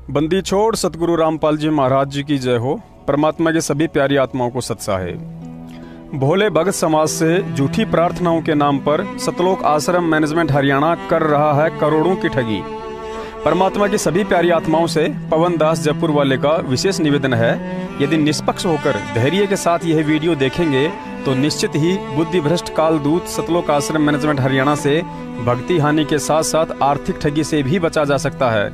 बंदी छोड़ सतगुरु रामपाल जी महाराज जी की जय हो। परमात्मा के सभी प्यारी आत्माओं को सत्साहे। भोले भगत समाज से झूठी प्रार्थनाओं के नाम पर सतलोक आश्रम मैनेजमेंट हरियाणा कर रहा है करोड़ों की ठगी। परमात्मा की सभी प्यारी आत्माओं से पवन दास जयपुर वाले का विशेष निवेदन है, यदि निष्पक्ष होकर धैर्य के साथ यह वीडियो देखेंगे तो निश्चित ही बुद्धि भ्रष्ट कालदूत सतलोक आश्रम मैनेजमेंट हरियाणा से भक्ति हानि के साथ साथ आर्थिक ठगी से भी बचा जा सकता है।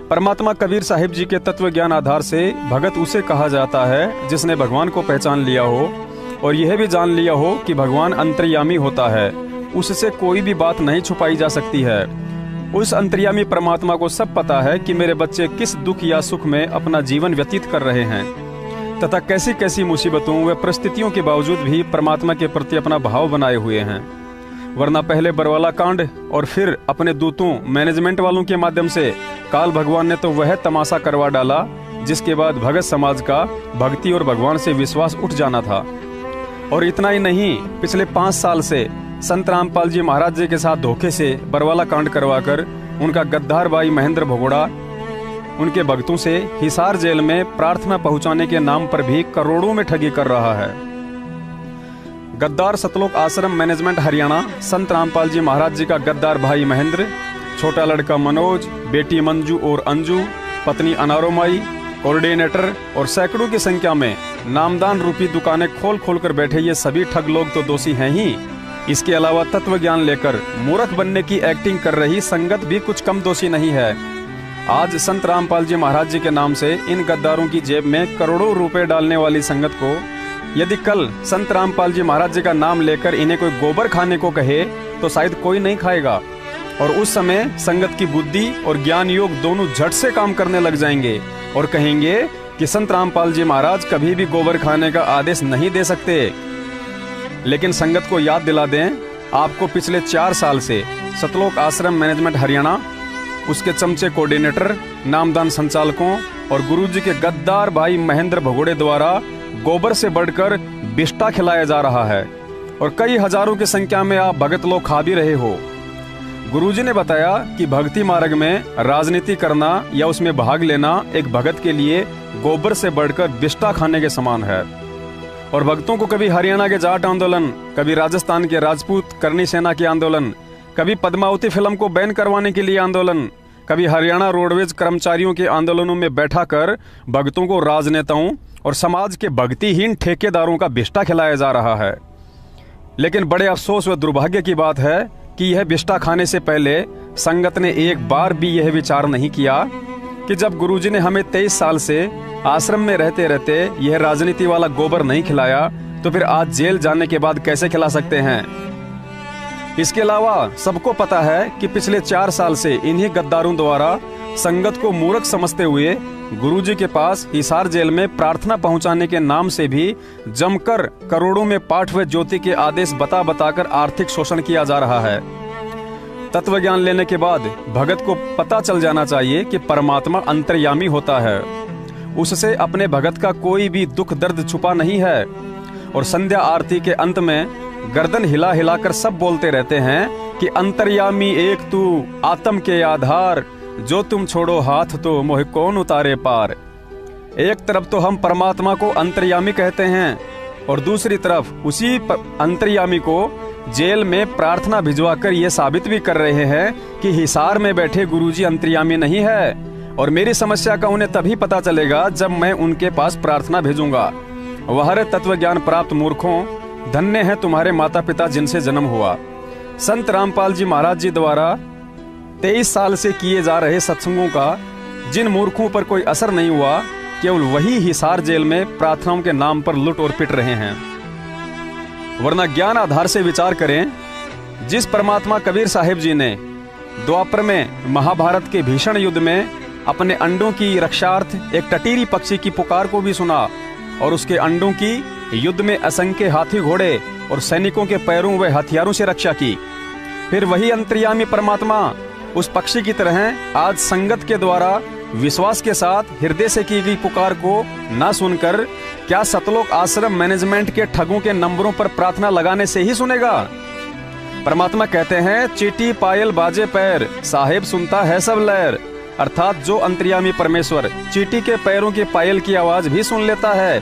परमात्मा कबीर साहिब जी के तत्व ज्ञान आधार से भगत उसे कहा जाता है जिसने भगवान को पहचान लिया हो और यह भी जान लिया हो कि भगवान अंतर्यामी होता है, उससे कोई भी बात नहीं छुपाई जा सकती है। उस अंतर्यामी परमात्मा को सब पता है कि मेरे बच्चे किस दुख या सुख में अपना जीवन व्यतीत कर रहे हैं तथा कैसी कैसी मुसीबतों व परिस्थितियों के बावजूद भी परमात्मा के प्रति अपना भाव बनाए हुए हैं। वरना पहले बरवाला कांड और फिर अपने दूतों मैनेजमेंट वालों के माध्यम से काल भगवान ने तो वह तमाशा करवा डाला जिसके बाद भगत समाज का भक्ति और भगवान से विश्वास उठ जाना था। और इतना ही नहीं, पिछले 5 साल से संत रामपाल जी महाराज जी के साथ धोखे से बरवाला कांड करवाकर उनका गद्दार भाई महेंद्र भगोड़ा उनके भक्तों से हिसार जेल में प्रार्थना पहुंचाने के नाम पर भी करोड़ों में ठगी कर रहा है। गद्दार सतलोक आश्रम मैनेजमेंट हरियाणा संत रामपाल जी महाराज जी का गद्दार भाई महेंद्र, छोटा लड़का मनोज, बेटी मंजू और अंजू, पत्नी अनारोमाई, कोऑर्डिनेटर और सैकड़ों की संख्या में नामदान रूपी दुकानें खोल खोल कर बैठे ये सभी ठग लोग तो दोषी हैं ही। इसके अलावा तत्व ज्ञान लेकर मूर्ख बनने की एक्टिंग कर रही संगत भी कुछ कम दोषी नहीं है। आज संत रामपाल जी महाराज जी के नाम से इन गद्दारों की जेब में करोड़ों रुपए डालने वाली संगत को यदि कल संत रामपाल जी महाराज जी का नाम लेकर इन्हें कोई गोबर खाने को कहे तो शायद कोई नहीं खाएगा और उस समय संगत की बुद्धि और ज्ञान योग दोनों झट से काम करने लग जाएंगे और कहेंगे कि संत रामपाल जी महाराज कभी भी गोबर खाने का आदेश नहीं दे सकते। लेकिन संगत को याद दिला दें, आपको पिछले 4 साल से सतलोक आश्रम मैनेजमेंट हरियाणा, उसके चमचे कोऑर्डिनेटर, नामदान संचालकों और गुरुजी के गद्दार भाई महेंद्र भगोड़े द्वारा गोबर से बढ़कर बिष्टा खिलाया जा रहा है और कई हजारों की संख्या में आप भगत लोग खा भी रहे हो। गुरुजी ने बताया कि भक्ति मार्ग में राजनीति करना या उसमें भाग लेना एक भगत के लिए गोबर से बढ़कर बिष्टा खाने के समान है। और भक्तों को कभी हरियाणा के जाट आंदोलन, कभी राजस्थान के राजपूत करनी सेना के आंदोलन, कभी पद्मावती फिल्म को बैन करवाने के लिए आंदोलन, कभी हरियाणा रोडवेज कर्मचारियों के आंदोलनों में बैठाकर भक्तों को राजनेताओं और समाज के भक्तिहीन ठेकेदारों का बिष्टा खिलाया जा रहा है। लेकिन बड़े अफसोस व दुर्भाग्य की बात है कि यह बिष्टा खाने से पहले संगत ने एक बार भी यह विचार नहीं किया कि जब गुरुजी ने हमें 23 साल से आश्रम में रहते रहते यह राजनीति वाला गोबर नहीं खिलाया तो फिर आज जेल जाने के बाद कैसे खिला सकते हैं। इसके अलावा सबको पता है कि पिछले 4 साल से इन्हीं गद्दारों द्वारा संगत को मूर्ख समझते हुए गुरुजी के पास हिसार जेल में प्रार्थना पहुंचाने के नाम से भी जमकर करोड़ों में पाठ व ज्योति के आदेश बता बताकर आर्थिक शोषण किया जा रहा है। तत्व ज्ञान लेने के बाद भगत को पता चल जाना चाहिए कि परमात्मा अंतर्यामी होता है, उससे अपने भगत का कोई भी दुख दर्द छुपा नहीं है। और संध्या आरती के अंत में गर्दन हिला हिलाकर सब बोलते रहते हैं कि अंतर्यामी एक तू, आत्म के आधार, जो तुम छोड़ो हाथ तो मोह कौन उतारे पार। एक तरफ तो हम परमात्मा को अंतर्यामी कहते हैं और दूसरी तरफ उसी अंतर्यामी को जेल में प्रार्थना भिजवाकर ये साबित भी कर रहे हैं कि हिसार में बैठे गुरुजी अंतर्यामी नहीं है और मेरी समस्या का उन्हें तभी पता चलेगा जब मैं उनके पास प्रार्थना भेजूंगा। वह तत्व ज्ञान प्राप्त मूर्खों, धन्य है तुम्हारे माता पिता जिनसे जन्म हुआ। संत रामपाल जी महाराज जी द्वारा 23 साल से किए जा रहे सत्संगों का जिन मूर्खों पर कोई असर नहीं हुआ, केवल वही हिसार जेल में प्रार्थनाओं के नाम पर लुट और पिट रहे हैं। वरना ज्ञान आधार से विचार करें, जिस परमात्मा कबीर साहिब जी ने द्वापर में महाभारत के भीषण युद्ध में अपने अंडों की रक्षार्थ एक टटीरी पक्षी की पुकार को भी सुना और उसके अंडों की युद्ध में असंख्य हाथी घोड़े और सैनिकों के पैरों व हथियारों से रक्षा की। फिर वही अंतर्यामी परमात्मा उस पक्षी की तरह आज संगत के द्वारा विश्वास के साथ हृदय से की गई पुकार को ना सुनकर क्या सतलोक आश्रम मैनेजमेंट के ठगों के नंबरों पर प्रार्थना लगाने से ही सुनेगा? परमात्मा कहते हैं, चीटी पायल बाजे पैर, साहेब सुनता है सब लहर। अर्थात जो अंतर्यामी परमेश्वर चीटी के पैरों की पायल की आवाज भी सुन लेता है,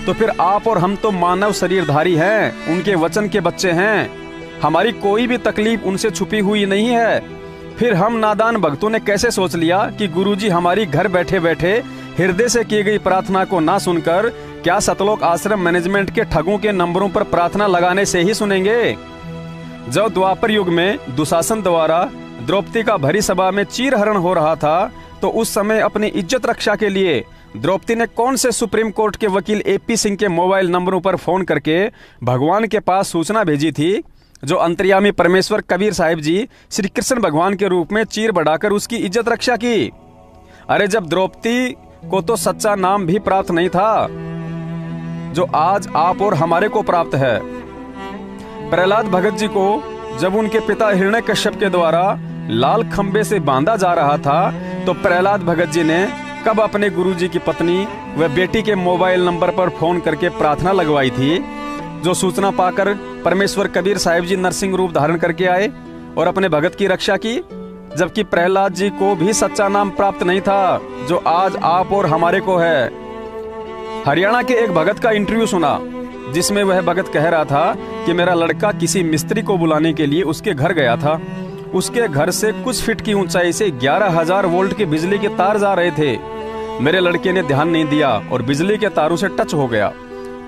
तो फिर आप और हम तो मानव शरीरधारी हैं, उनके वचन के बच्चे हैं। हमारी कोई भी तकलीफ उनसे छुपी हुई नहीं है। फिर हम नादान भक्तों ने कैसे सोच लिया कि गुरुजी हमारी घर बैठे बैठे हृदय से की गई प्रार्थना को ना सुनकर क्या सतलोक आश्रम मैनेजमेंट के ठगों के नंबरों पर प्रार्थना लगाने से ही सुनेंगे? जब द्वापर युग में दुशासन द्वारा द्रौपदी का भरी सभा में चीरहरण हो रहा था, तो उस समय अपनी इज्जत रक्षा के लिए द्रौपदी ने कौन से सुप्रीम कोर्ट के वकील AP सिंह के मोबाइल नंबरों पर फोन करके भगवान के पास सूचना भेजी थी, जो अंतर्यामी परमेश्वर कबीर साहिब जी श्री कृष्ण भगवान के रूप में चीर बढ़ाकर उसकी इज्जत रक्षा की। अरे जब द्रौपदी को तो सच्चा नाम भी प्राप्त नहीं था, जो आज आप और हमारे को प्राप्त है। प्रहलाद भगत जी को जब उनके पिता हिरण्यकश्यप के द्वारा लाल खंबे से बांधा जा रहा था, तो प्रहलाद भगत जी ने कब अपने गुरुजी की पत्नी व बेटी के मोबाइल नंबर पर फोन करके प्रार्थना लगवाई थी, जो सूचना पाकर परमेश्वर कबीर साहिब जी नरसिंह रूप धारण करके आए और अपने भगत की रक्षा की, जबकि प्रहलाद जी को भी सच्चा नाम प्राप्त नहीं था, जो आज आप और हमारे को है। हरियाणा के एक भगत का इंटरव्यू सुना, जिसमें वह भगत कह रहा था कि मेरा लड़का किसी मिस्त्री को बुलाने के लिए उसके घर गया था। उसके घर से कुछ फीट की ऊंचाई से 11,000 वोल्ट की बिजली के तार जा रहे थे। मेरे लड़के ने ध्यान नहीं दिया और बिजली के तारों से टच हो गया।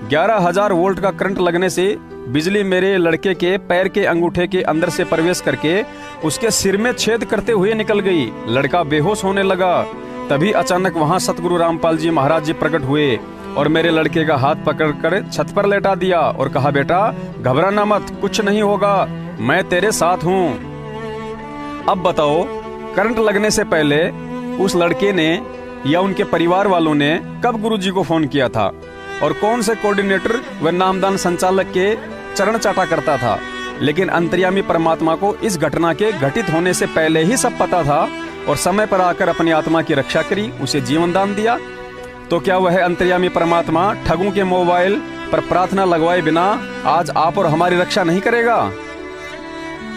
11,000 वोल्ट का करंट लगने से बिजली मेरे लड़के के पैर के अंगूठे के अंदर से प्रवेश करके उसके सिर में छेद करते हुए निकल गई। लड़का बेहोश होने लगा। तभी अचानक वहां सतगुरु रामपाल जी महाराज जी प्रकट हुए और मेरे लड़के का हाथ पकड़कर छत पर लेटा दिया और कहा, बेटा घबराना मत, कुछ नहीं होगा, मैं तेरे साथ हूँ। अब बताओ, करंट लगने से पहले उस लड़के ने या उनके परिवार वालों ने कब गुरुजी को फोन किया था और कौन से कोऑर्डिनेटर व नामदान संचालक के चरण चाटा करता था? लेकिन अंतर्यामी परमात्मा को इस घटना के घटित होने से पहले ही सब पता था और समय पर आकर अपनी आत्मा की रक्षा करी, उसे जीवन दान दिया। तो क्या वह अंतर्यामी परमात्मा ठगों के मोबाइल पर प्रार्थना लगवाए बिना आज आप और हमारी रक्षा नहीं करेगा?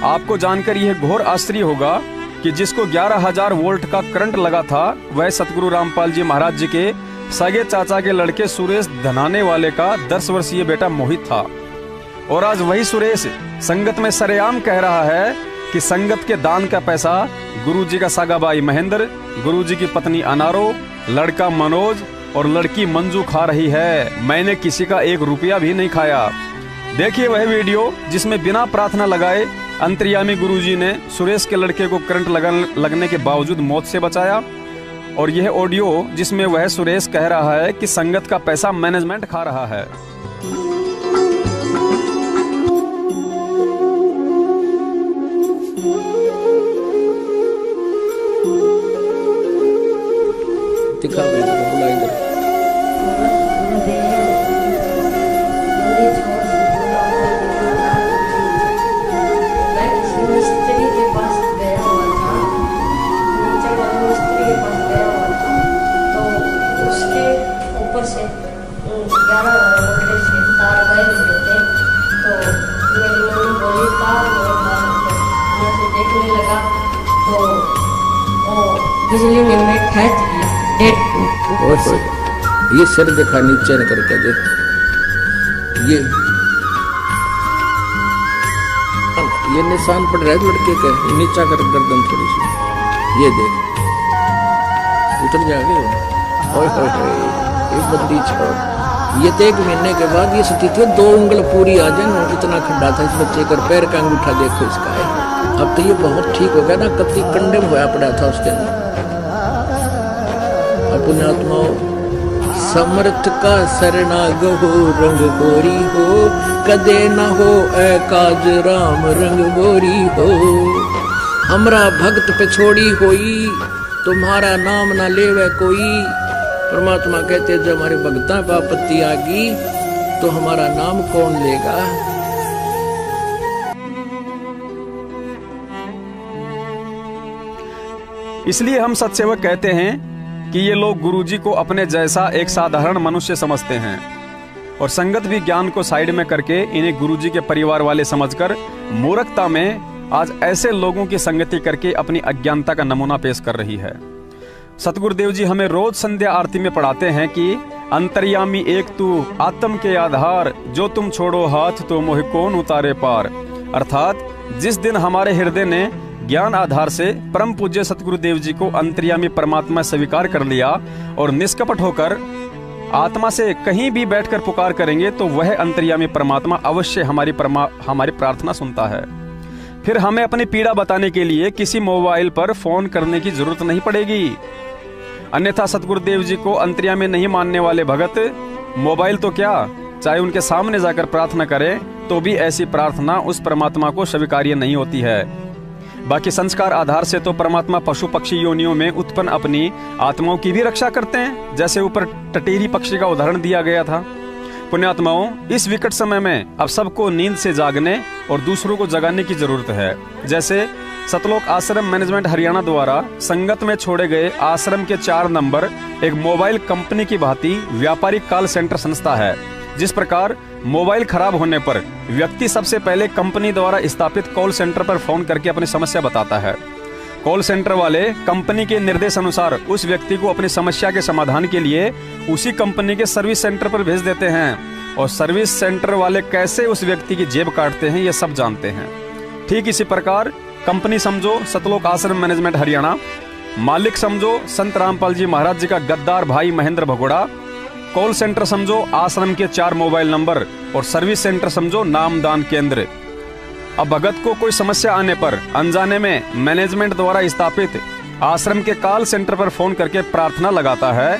आपको जानकर यह घोर आश्चर्य होगा कि जिसको 11,000 वोल्ट का करंट लगा था, वह सतगुरु रामपाल जी महाराज जी के सगे चाचा के लड़के सुरेश धनाने वाले का 10 वर्षीय बेटा मोहित था। और आज वही सुरेश संगत में सरेआम कह रहा है कि संगत के दान का पैसा गुरुजी का सागा भाई महेंद्र, गुरुजी की पत्नी अनारो, लड़का मनोज और लड़की मंजू खा रही है। मैंने किसी का 1 रुपया भी नहीं खाया। देखिए वह वीडियो जिसमें बिना प्रार्थना लगाए अंतर्यामी गुरुजी ने सुरेश के लड़के को करंट लगने के बावजूद मौत से बचाया, और यह ऑडियो जिसमें वह सुरेश कह रहा है कि संगत का पैसा मैनेजमेंट खा रहा है। दिखा बोला इधर मिस्त्री के पास गया हुआ था। जब मिस्त्री के पास गया हुआ था तो उसके ऊपर से 11 वोल्टेज के तार गए हुए थे। तो मेरी मम्मी बोली तार मैं से देखने लगा तो वो बिजली में ठहर ये सिर दिखा नीचे न करके देख, ये निशान पड़ रहा है लड़के का, नीचा कर गर्दन थोड़ी सी, ये देख उतर जाएगा। एक बंदी छोड़, ये तो 1 महीने के बाद ये स्थिति 2 उंगल पूरी आ जाए, इतना खड्डा था इस बच्चे का। पैर का अंगूठा देखो इसका है। अब तो ये बहुत ठीक हो गया ना, कति कंडेम हुआ पड़ा था उसके अंदर। पुण्यात्मा समर्थ का शरणाग हो, रंग गोरी हो, कदे न हो काज राम रंग गोरी हो। हमरा भक्त पे छोड़ी होई तुम्हारा नाम ना लेवे कोई। परमात्मा कहते जब हमारे भक्ता पर आपत्ति आ गई तो हमारा नाम कौन लेगा। इसलिए हम सत्सेवक कहते हैं कि ये लोग गुरुजी को अपने जैसा एक साधारण मनुष्य समझते हैं और संगत भी ज्ञान को साइड में करके इन्हें गुरुजी के परिवार वाले समझकर मूर्खता में आज ऐसे लोगों की संगति करके अपनी अज्ञानता का नमूना पेश कर रही है। सतगुरुदेव जी हमें रोज संध्या आरती में पढ़ाते हैं कि अंतर्यामी एक तू आत्म के आधार, जो तुम छोड़ो हाथ तो मोह कौन उतारे पार। अर्थात जिस दिन हमारे हृदय ने ज्ञान आधार से परम पूज्य सतगुरुदेव जी को अंतर्यामी परमात्मा स्वीकार कर लिया और निष्कपट होकर आत्मा से कहीं भी बैठकर पुकार करेंगे तो वह अंतर्यामी परमात्मा अवश्य हमारी प्रार्थना सुनता है। फिर हमें अपनी पीड़ा बताने के लिए किसी मोबाइल पर फोन करने की जरूरत नहीं पड़ेगी। अन्यथा सतगुरुदेव जी को अंतर्यामी नहीं मानने वाले भगत मोबाइल तो क्या, चाहे उनके सामने जाकर प्रार्थना करें तो भी ऐसी प्रार्थना उस परमात्मा को स्वीकार्य नहीं होती है। बाकी संस्कार आधार से तो परमात्मा पशु पक्षी योनियों में उत्पन्न अपनी आत्माओं की भी रक्षा करते हैं, जैसे ऊपर टटेरी पक्षी का उदाहरण दिया गया था। पुण्यात्माओं, इस विकट समय में अब सबको नींद से जागने और दूसरों को जगाने की जरूरत है। जैसे सतलोक आश्रम मैनेजमेंट हरियाणा द्वारा संगत में छोड़े गए आश्रम के 4 नंबर एक मोबाइल कंपनी की भांति व्यापारिक कॉल सेंटर संस्था है। जिस प्रकार मोबाइल खराब होने पर व्यक्ति सबसे पहले कंपनी द्वारा स्थापित कॉल सेंटर पर फोन करके अपनी समस्या बताता है। कॉल सेंटर वाले कंपनी के निर्देश अनुसार उस व्यक्ति को अपनी समस्या के समाधान के लिए उसी कंपनी के सर्विस सेंटर पर भेज देते हैं और सर्विस सेंटर वाले कैसे उस व्यक्ति की जेब काटते हैं ये सब जानते हैं। ठीक इसी प्रकार कंपनी समझो सतलोक आश्रम मैनेजमेंट हरियाणा, मालिक समझो संत रामपाल जी महाराज जी का गद्दार भाई महेंद्र भगोड़ा, कॉल सेंटर समझो आश्रम के 4 मोबाइल नंबर और सर्विस सेंटर समझो नामदान केंद्र। अब भगत को कोई समस्या आने पर अनजाने में मैनेजमेंट द्वारा स्थापित आश्रम के कॉल सेंटर पर फोन करके प्रार्थना लगाता है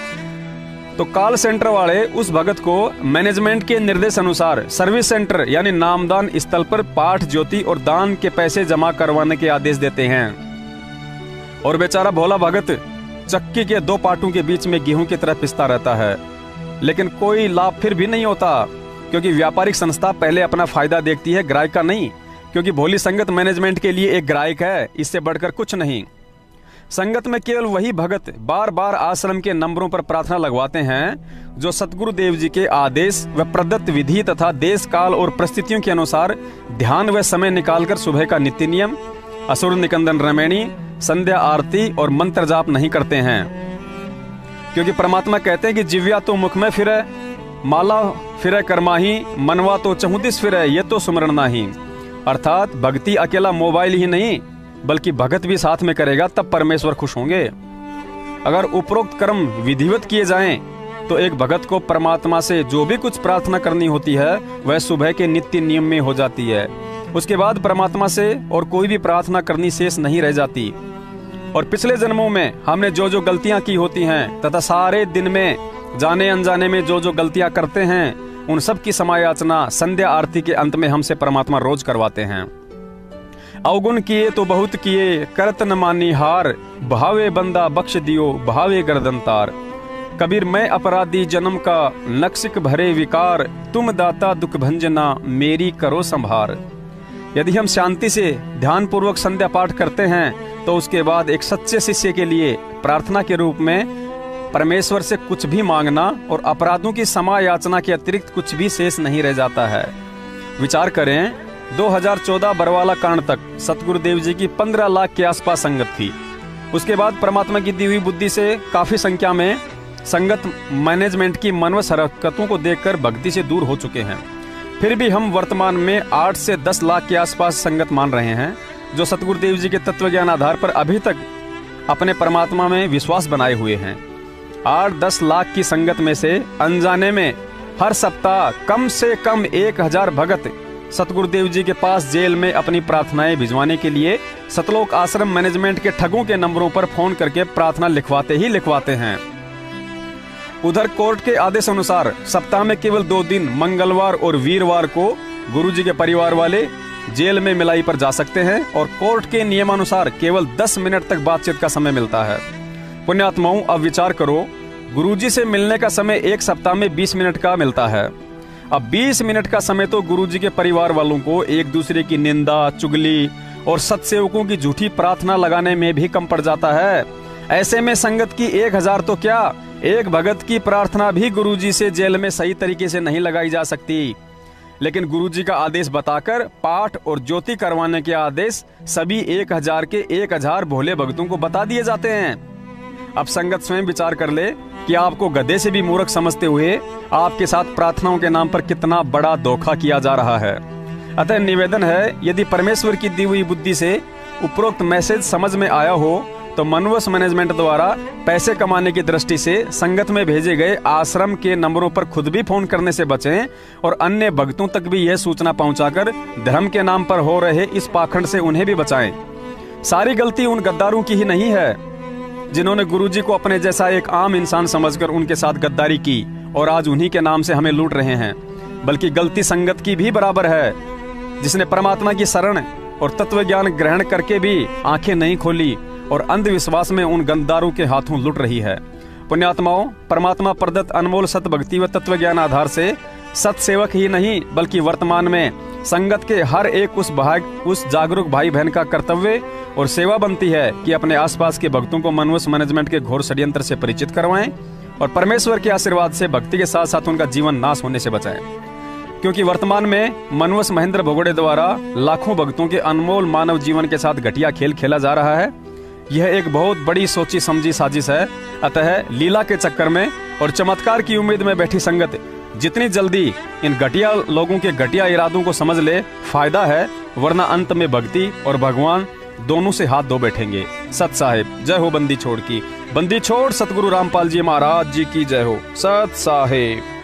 तो कॉल सेंटर वाले उस भगत को मैनेजमेंट के निर्देश अनुसार सर्विस सेंटर यानी नामदान स्थल पर पाठ ज्योति और दान के पैसे जमा करवाने के आदेश देते हैं और बेचारा भोला भगत चक्की के 2 पाटों के बीच में गेहूं की तरह पिसता रहता है, लेकिन कोई लाभ फिर भी नहीं होता, क्योंकि व्यापारिक संस्था पहले अपना फायदा देखती है, ग्राहक का नहीं। क्योंकि भोली संगत मैनेजमेंट के लिए एक ग्राहक है, इससे बढ़कर कुछ नहीं। संगत में केवल वही भगत बार बार आश्रम के नंबरों पर प्रार्थना लगवाते हैं जो सतगुरु देव जी के आदेश व प्रदत्त विधि तथा देश काल और परिस्थितियों के अनुसार ध्यान व समय निकालकर सुबह का नित्य नियम, असुर निकंदन रमैनी, संध्या आरती और मंत्र जाप नहीं करते हैं। क्योंकि परमात्मा कहते हैं कि जिव्या तो मुख में फिरे, माला फिरे कर्माही, मनवा तो चहुदिस फिरे, ये तो सुमरण नाही। अर्थात भक्ति अकेला मोबाइल ही नहीं बल्कि भगत भी साथ में करेगा तब परमेश्वर खुश होंगे। अगर उपरोक्त कर्म विधिवत किए जाएं तो एक भगत को परमात्मा से जो भी कुछ प्रार्थना करनी होती है वह सुबह के नित्य नियम में हो जाती है। उसके बाद परमात्मा से और कोई भी प्रार्थना करनी शेष नहीं रह जाती। और पिछले जन्मों में हमने जो जो गलतियां की होती हैं तथा सारे दिन में जाने अनजाने में जो जो गलतियां करते हैं उन सब की समायाचना संध्या आरती के अंत में हमसे परमात्मा रोज करवाते हैं। अवगुण किए तो बहुत किए, करत न मानी हार, भावे बंदा बख्श दियो, भावे गर्दन तार। कबीर मैं अपराधी जन्म का, नक्सिक भरे विकार, तुम दाता दुख भंजना, मेरी करो संभार। यदि हम शांति से ध्यान पूर्वक संध्या पाठ करते हैं तो उसके बाद एक सच्चे शिष्य के लिए प्रार्थना के रूप में परमेश्वर से कुछ भी मांगना और अपराधों की समायाचना के अतिरिक्त कुछ भी शेष नहीं रह जाता है। विचार करें, 2014 बरवाला कांड तक सतगुरुदेव जी की 15 लाख के आसपास संगत थी। उसके बाद परमात्मा की दी हुई बुद्धि से काफी संख्या में संगत मैनेजमेंट की मनवस हरकतों को देखकर भक्ति से दूर हो चुके हैं। फिर भी हम वर्तमान में 8 से 10 लाख के आसपास संगत मान रहे हैं जो सतगुरुदेव जी के तत्व ज्ञान आधार पर अभी तक अपने परमात्मा में विश्वास बनाए हुए हैं। 8-10 लाख की संगत में से अनजाने में हर सप्ताह कम से कम 1000 भगत सतगुरुदेव जी के पास जेल में अपनी प्रार्थनाएं भिजवाने के लिए सतलोक आश्रम मैनेजमेंट के ठगों के नंबरों पर फोन करके प्रार्थना लिखवाते ही लिखवाते हैं। उधर कोर्ट के आदेश अनुसार सप्ताह में केवल 2 दिन मंगलवार और वीरवार को गुरुजी के परिवार वाले जेल में मिलाई पर जा सकते हैं और कोर्ट के नियमानुसार केवल 10 मिनट तक बातचीत का समय मिलता है। पुण्यात्माओं, अब विचार करो, गुरुजी से मिलने का समय एक सप्ताह में 20 मिनट का मिलता है। अब 20 मिनट का समय तो गुरुजी के परिवार वालों को एक दूसरे की निंदा, चुगली और सत्सेवकों की झूठी प्रार्थना लगाने में भी कम पड़ जाता है। ऐसे में संगत की 1000 तो क्या, एक भगत की प्रार्थना भी गुरुजी से जेल में सही तरीके से नहीं लगाई जा सकती। लेकिन गुरुजी का आदेश बताकर पाठ और ज्योति करवाने के आदेश सभी 1000 के 1000 भोले भक्तों को बता दिए जाते हैं। अब संगत स्वयं विचार कर ले कि आपको गधे से भी मूर्ख समझते हुए आपके साथ प्रार्थनाओं के नाम पर कितना बड़ा धोखा किया जा रहा है। अतः निवेदन है, यदि परमेश्वर की दी हुई बुद्धि से उपरोक्त मैसेज समझ में आया हो तो मनवस मैनेजमेंट द्वारा पैसे कमाने की दृष्टि से संगत में भेजे गए आश्रम के नंबरों पर खुद भी फोन करने से बचें और अन्य भक्तों तक भी यह सूचना पहुंचाकर धर्म के नाम पर हो रहे इस पाखंड से उन्हें भी बचाएं। सारी गलती उन गद्दारों की ही नहीं है जिन्होंने गुरुजी को अपने जैसा एक आम इंसान समझकर उनके साथ गद्दारी की और आज उन्हीं के नाम से हमें लूट रहे हैं, बल्कि गलती संगत की भी बराबर है, जिसने परमात्मा की शरण और तत्व ज्ञान ग्रहण करके भी आंखें नहीं खोली और अंधविश्वास में उन गद्दारों के हाथों लुट रही है। पुण्यात्माओं, परमात्मा प्रदत्त अनमोल सत भक्ति व तत्व ज्ञान आधार से सत्सेवक ही नहीं बल्कि वर्तमान में संगत के हर एक उस जागरूक भाई बहन का कर्तव्य और सेवा बनती है कि अपने आसपास के भक्तों को मनवस मैनेजमेंट के घोर षड्यंत्र से परिचित करवाएं और परमेश्वर के आशीर्वाद से भक्ति के साथ साथ उनका जीवन नाश होने से बचाएं। क्योंकि वर्तमान में मनवस महेंद्र भगोड़े द्वारा लाखों भक्तों के अनमोल मानव जीवन के साथ घटिया खेल खेला जा रहा है। यह एक बहुत बड़ी सोची समझी साजिश है। अतः लीला के चक्कर में और चमत्कार की उम्मीद में बैठी संगत जितनी जल्दी इन घटिया लोगों के घटिया इरादों को समझ ले फायदा है, वरना अंत में भक्ति और भगवान दोनों से हाथ धो बैठेंगे। सत साहिब जय हो। बंदी छोड़ की बंदी छोड़ सतगुरु रामपाल जी महाराज जी की जय हो। सत साहिब।